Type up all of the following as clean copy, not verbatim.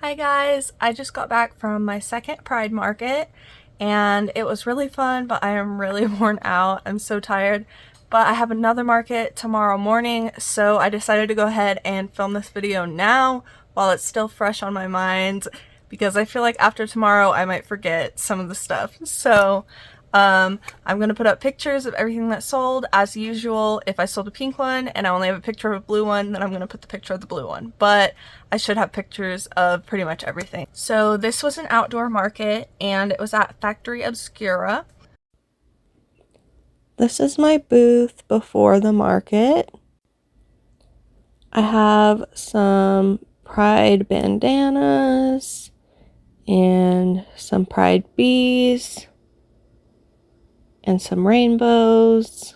Hi guys, I just got back from my second Pride Market and it was really fun, but I am really worn out. I'm so tired, but I have another market tomorrow morning, so I decided to go ahead and film this video now while it's still fresh on my mind because I feel like after tomorrow I might forget some of the stuff. So I'm going to put up pictures of everything that sold as usual. If I sold a pink one and I only have a picture of a blue one, then I'm going to put the picture of the blue one. But I should have pictures of pretty much everything. So this was an outdoor market and it was at Factory Obscura. This is my booth before the market. I have some Pride bandanas and some Pride bees and some rainbows,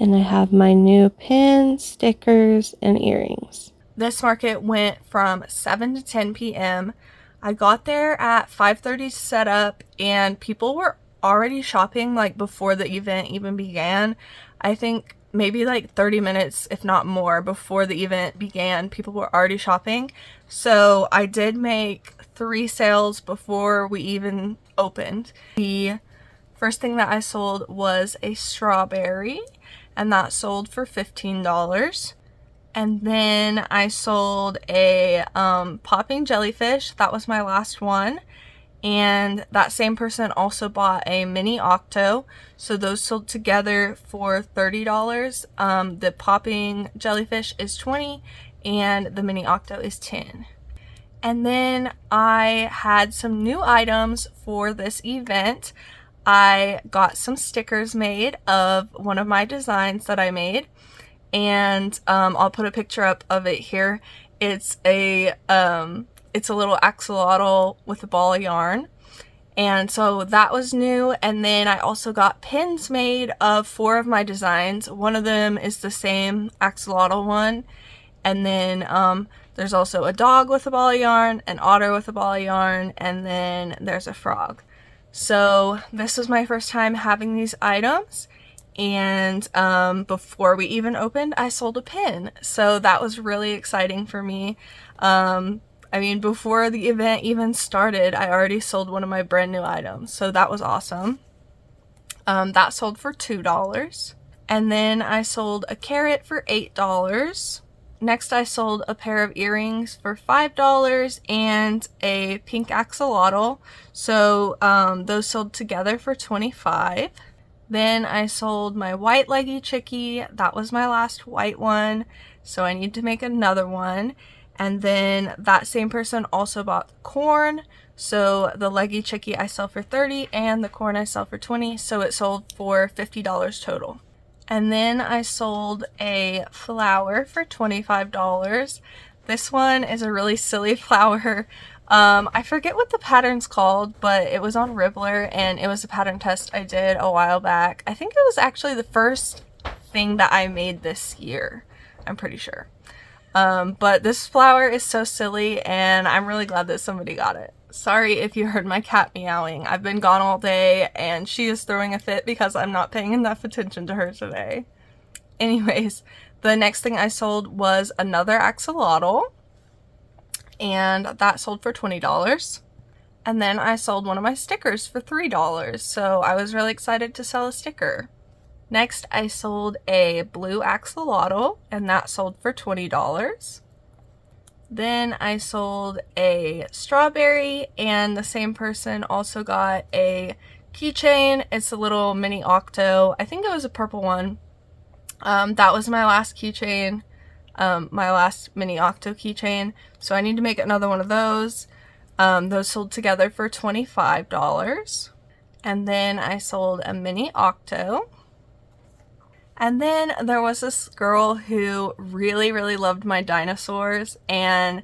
and I have my new pins, stickers, and earrings. This market went from 7 to 10 p.m. I got there at 5:30 to set up, and people were already shopping like before the event even began. I think maybe like 30 minutes, if not more, before the event began, people were already shopping. So I did make 3 sales before we even opened. The first thing that I sold was a strawberry, and that sold for $15. And then I sold a popping jellyfish. That was my last one. And that same person also bought a mini Octo. So those sold together for $30. The popping jellyfish is $20 and the mini Octo is $10. And then I had some new items for this event. I got some stickers made of one of my designs that I made, and I'll put a picture up of it here. It's a little axolotl with a ball of yarn, and so that was new. And then I also got pins made of 4 of my designs. One of them is the same axolotl one, and then there's also a dog with a ball of yarn, an otter with a ball of yarn, and then there's a frog. So this was my first time having these items, and before we even opened, I sold a pin. So that was really exciting for me. I mean, before the event even started, I already sold one of my brand new items. So that was awesome. That sold for $2. And then I sold a carrot for $8. Next, I sold a pair of earrings for $5 and a pink axolotl. So those sold together for $25. Then I sold my white Leggy Chicky. That was my last white one, so I need to make another one. And then that same person also bought corn. So the Leggy Chicky I sell for $30 and the corn I sell for $20. So it sold for $50 total. And then I sold a flower for $25. This one is a really silly flower. I forget what the pattern's called, but it was on Ribblr and it was a pattern test I did a while back. I think it was actually the first thing that I made this year, I'm pretty sure. But this flower is so silly and I'm really glad that somebody got it. Sorry if you heard my cat meowing. I've been gone all day and she is throwing a fit because I'm not paying enough attention to her today. Anyways, the next thing I sold was another axolotl, and that sold for $20. And then I sold one of my stickers for $3, so I was really excited to sell a sticker. Next, I sold a blue axolotl, and that sold for $20. Then I sold a strawberry, and the same person also got a keychain. It's a little mini Octo. I think it was a purple one. That was my last keychain, my last mini Octo keychain. So I need to make another one of those. Those sold together for $25. And then I sold a mini Octo. And then there was this girl who really, really loved my dinosaurs, and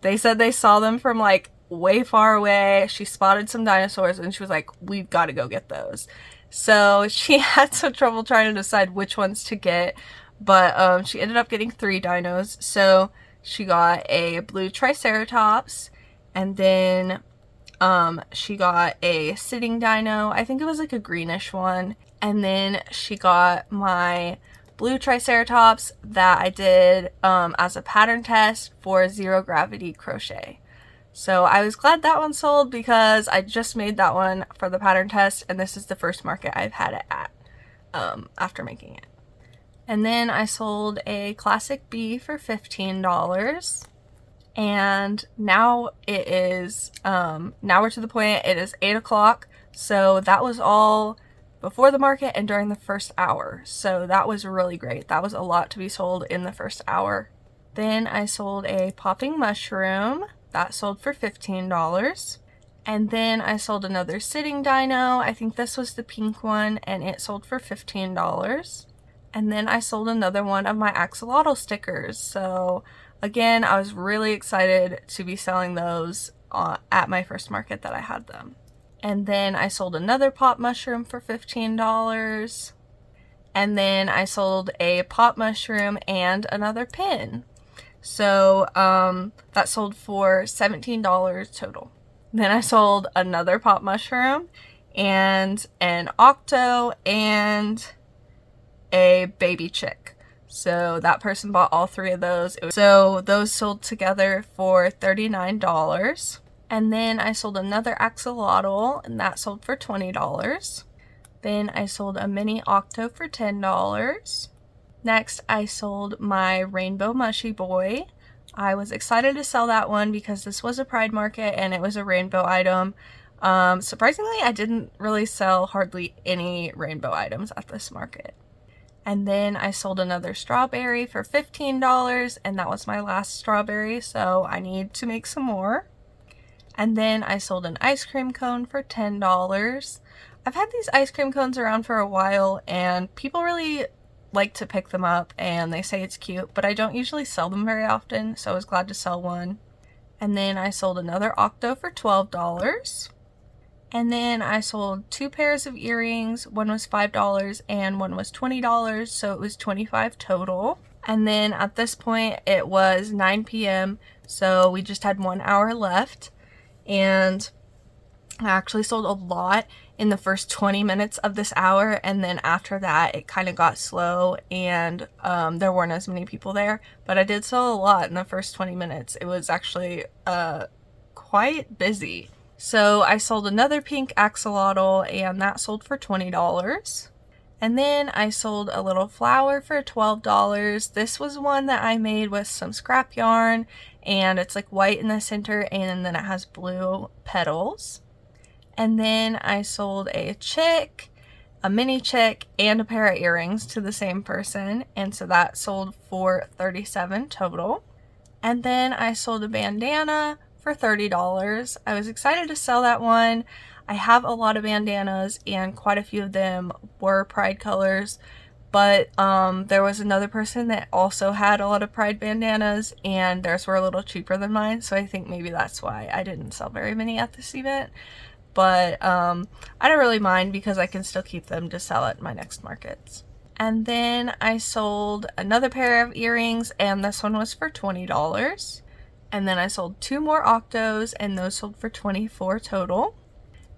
they said they saw them from like way far away. She spotted some dinosaurs and she was like, we've got to go get those. So she had some trouble trying to decide which ones to get, but she ended up getting 3 dinos. So she got a blue Triceratops, and then she got a sitting dino. I think it was like a greenish one. And then she got my blue Triceratops that I did as a pattern test for zero gravity crochet. So I was glad that one sold because I just made that one for the pattern test, and this is the first market I've had it at after making it. And then I sold a classic bee for $15. And now it is, now we're to the point, it is 8 o'clock. So that was all before the market and during the first hour. So that was really great. That was a lot to be sold in the first hour. Then I sold a popping mushroom. That sold for $15. And then I sold another sitting dino. I think this was the pink one, and it sold for $15. And then I sold another one of my axolotl stickers. So again, I was really excited to be selling those at my first market that I had them. And then I sold another pop mushroom for $15. And then I sold a pop mushroom and another pin. So that sold for $17 total. Then I sold another pop mushroom and an octo and a baby chick. So that person bought all three of those. So those sold together for $39. And then I sold another axolotl, and that sold for $20. Then I sold a mini octo for $10. Next, I sold my rainbow mushy boy. I was excited to sell that one because this was a Pride market and it was a rainbow item. Surprisingly, I didn't really sell hardly any rainbow items at this market. And then I sold another strawberry for $15, and that was my last strawberry, so I need to make some more. And then I sold an ice cream cone for $10. I've had these ice cream cones around for a while, and people really like to pick them up, and they say it's cute, but I don't usually sell them very often, so I was glad to sell one. And then I sold another octo for $12. And then I sold 2 pairs of earrings. One was $5 and one was $20, so it was $25 total. And then at this point it was 9 p.m. so we just had 1 hour left, and I actually sold a lot in the first 20 minutes of this hour, and then after that it kind of got slow and there weren't as many people there, but I did sell a lot in the first 20 minutes. It was actually quite busy. So I sold another pink axolotl, and that sold for $20. And then I sold a little flower for $12. This was one that I made with some scrap yarn, and it's like white in the center, and then it has blue petals. And then I sold a chick, a mini chick, and a pair of earrings to the same person, and so that sold for $37 total. And then I sold a bandana for $30. I was excited to sell that one. I have a lot of bandanas, and quite a few of them were Pride colors, but there was another person that also had a lot of Pride bandanas, and theirs were a little cheaper than mine, so I think maybe that's why I didn't sell very many at this event. But I don't really mind because I can still keep them to sell at my next markets. And then I sold another pair of earrings, and this one was for $20. And then I sold 2 more octos, and those sold for $24 total.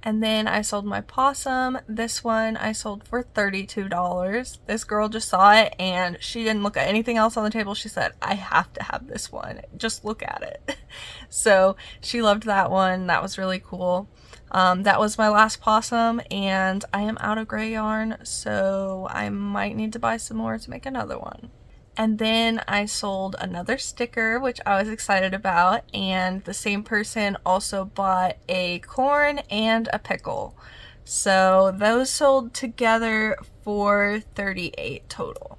And then I sold my possum. This one I sold for $32. This girl just saw it and she didn't look at anything else on the table. She said, I have to have this one. Just look at it. So she loved that one. That was really cool. That was my last possum, and I am out of gray yarn, so I might need to buy some more to make another one. And then I sold another sticker, which I was excited about, and the same person also bought a corn and a pickle. So those sold together for $38 total.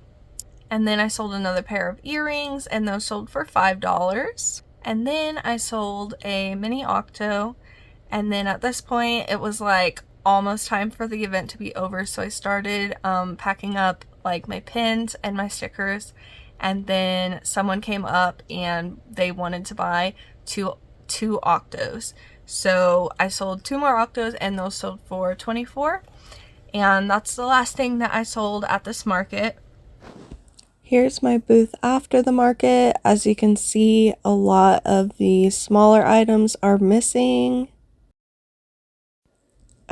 And then I sold another pair of earrings, and those sold for $5. And then I sold a mini octo, and then at this point it was like almost time for the event to be over, so I started packing up like my pins and my stickers, and then someone came up and they wanted to buy two octos. So I sold 2 more octos, and those sold for $24. And that's the last thing that I sold at this market. Here's my booth after the market. As you can see, a lot of the smaller items are missing.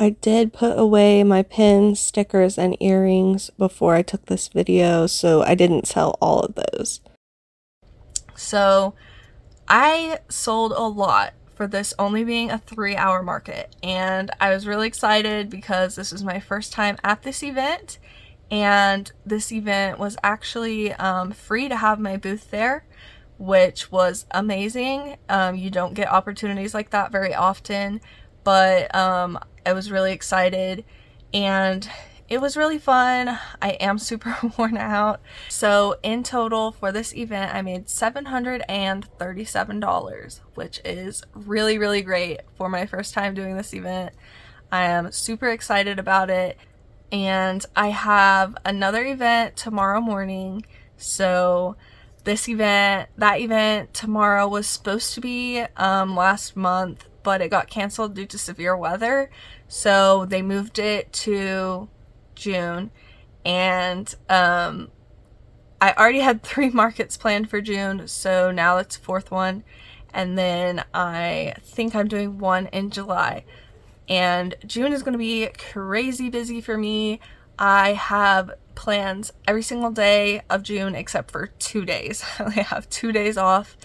I did put away my pins, stickers, and earrings before I took this video, so I didn't sell all of those. So I sold a lot for this only being a 3-hour market, and I was really excited because this is my first time at this event, and this event was actually free to have my booth there, which was amazing. You don't get opportunities like that very often, but I was really excited and it was really fun. I am super worn out. So in total for this event, I made $737, which is really, really great for my first time doing this event. I am super excited about it. And I have another event tomorrow morning. So that event tomorrow was supposed to be last month, but it got canceled due to severe weather. So they moved it to June, and I already had 3 markets planned for June, so now it's 4th one, and then I think I'm doing one in July. And June is going to be crazy busy for me. I have plans every single day of June except for 2 days. I have 2 days off,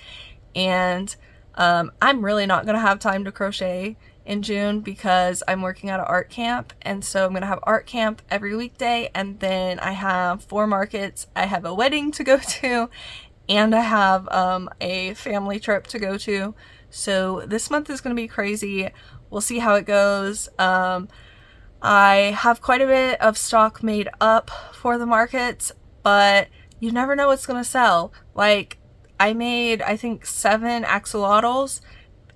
and I'm really not going to have time to crochet in June because I'm working at an art camp, and so I'm going to have art camp every weekday, and then I have 4 markets. I have a wedding to go to, and I have a family trip to go to. So this month is going to be crazy. We'll see how it goes. I have quite a bit of stock made up for the markets, but you never know what's going to sell. Like, I made, I think, 7 axolotls,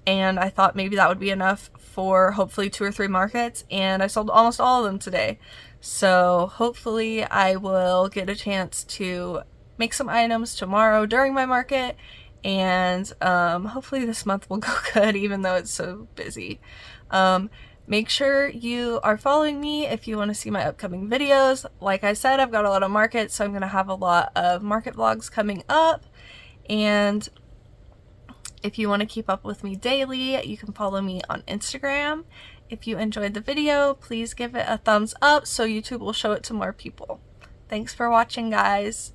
and I thought maybe that would be enough for hopefully 2 or 3 markets, and I sold almost all of them today. So hopefully I will get a chance to make some items tomorrow during my market, and hopefully this month will go good even though it's so busy. Make sure you are following me if you want to see my upcoming videos. Like I said, I've got a lot of markets, so I'm going to have a lot of market vlogs coming up. And if you want to keep up with me daily, you can follow me on Instagram. If you enjoyed the video, please give it a thumbs up so YouTube will show it to more people. Thanks for watching, guys.